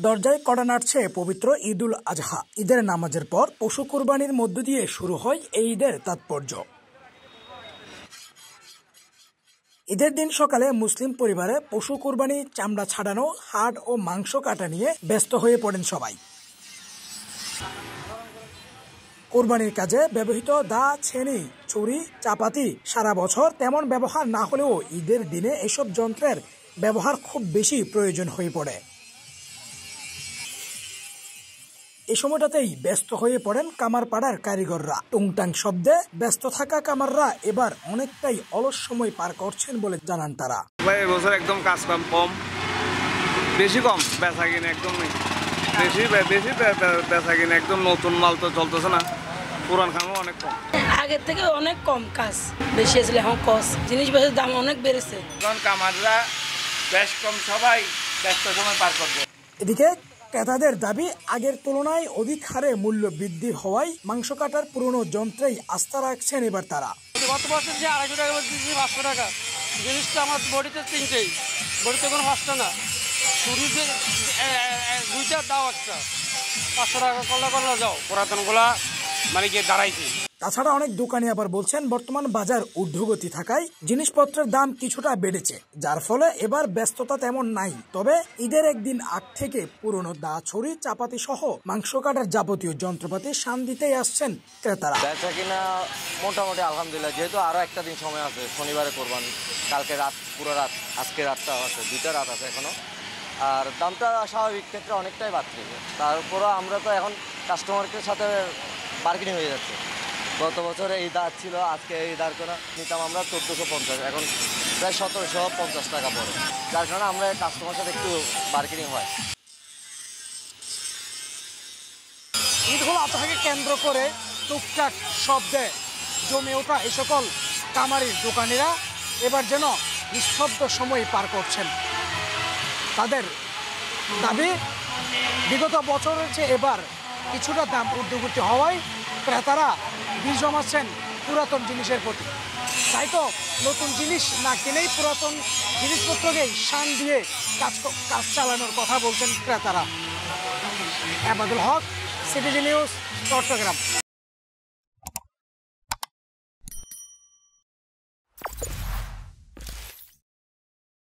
দরজায় কড়া নাড়ছে পবিত্র ঈদুল আজহা। ঈদের নামাজের পর পশু কুরবানির মধ্য দিয়ে শুরু হয় এই ঈদের তাৎপর্য। ঈদের দিন সকালে মুসলিম পরিবারে পশু কুরবানি, চামড়া ছাড়ানো, হাড় ও মাংস কাটা নিয়ে ব্যস্ত হয়ে পড়েন সবাই। কোরবানির কাজে ব্যবহৃত দা, ছেনি, ছুরি, চাপাতি সারা বছর তেমন ব্যবহার না হলেও ঈদের দিনে এসব যন্ত্রের ব্যবহার খুব বেশি প্রয়োজন হয়ে পড়ে। এই সময়টাতেই ব্যস্ত হয়ে পড়েন কামারপাড়ার কারিগররা। টুংটাং শব্দে ব্যস্ত থাকা কামাররা এবার অনেকটাই অলস সময় পার করছেন বলে জানান তারা। এবছর একদম কাজ কম, বেশি কম বেচা কিনে, একদম বেশি বেচা কিনে, একদম নতুন মাল তো চলতেছে না, পুরান খামও অনেক কম। আগের থেকে অনেক কম কাজ, বেশি আসলে এখন কস জিনিসপত্রের দাম অনেক বেড়েছে। কারণ কামাররা বেশ কম, সবাই ব্যস্ত সময় পার করবে। এদিকে ক্রেতাদের দাবি, আগের তুলনায় অধিক হারে মূল্য বৃদ্ধি হওয়ায় মাংস কাটার পুরনো যন্ত্রেই আস্থা রাখছেন এবার তারা। গত বছর যে 250 টাকা দিচ্ছি 500 টাকা, জিনিসটা আমার বডিতে 3টেই, বডিতে কোনো 5টা না, শুরুতে 2টা দাও, একটা 500 টাকা করলে যাও, পুরাতনগুলা মানে গিয়ে দাঁড়াইছে। তাছাড়া অনেক দোকানি আবার বলছেন, বর্তমান বাজার ঊর্ধ্বগতি থাকায় জিনিসপত্রের দাম কিছুটা বেড়েছে, যার ফলে এবার ব্যস্ততা তেমন নাই। তবে ঈদের একদিন আগ থেকে পুরনো দা, ছুরি, চাপাতি সহ মাংস কাটার যাবতীয় যন্ত্রপাতি শান দিতেই আসছেন ক্রেতারা। বেচা কিনা মোটামুটি আলহামদুলিল্লাহ, যেহেতু আরো একটা দিন সময় আছে, শনিবারে কোরবানি, কালকে রাত, পুরো রাত, আজকে রাতটা আছে, 2টা রাত আছে এখনো। আর দামটা স্বাভাবিক ক্ষেত্রে অনেকটাই বাড়ছে। তারপরও আমরা তো এখন কাস্টমারের সাথে বার্গেনিং হয়ে যাচ্ছে। গত বছরে এই দাঁত ছিল, আজকে এই দাঁড় করা নিতাম আমরা 1450, এখন প্রায় 1750 টাকা পড়ে, যার কারণে আমরা কাস্টমারের সাথে একটু বার্গেনিং হয়। ঈদুল আজহাকে কেন্দ্র করে টুকটাক শব্দে জমে ওঠা এই সকল কামারির দোকানিরা এবার যেন নিঃশব্দ সময় পার করছেন। তাদের দাবি, বিগত বছরের চেয়ে এবার কিছুটা দাম ঊর্ধ্বগতি হওয়ায় ক্রেতারা বীজ জমাচ্ছেন পুরাতন জিনিসের প্রতি। তাই তো নতুন জিনিস না কিনেই পুরাতন জিনিসপত্রকেই শান দিয়ে কাজ চালানোর কথা বলছেন ক্রেতারা। আহমেদুল হক, সিটিজি নিউজ, চট্টগ্রাম।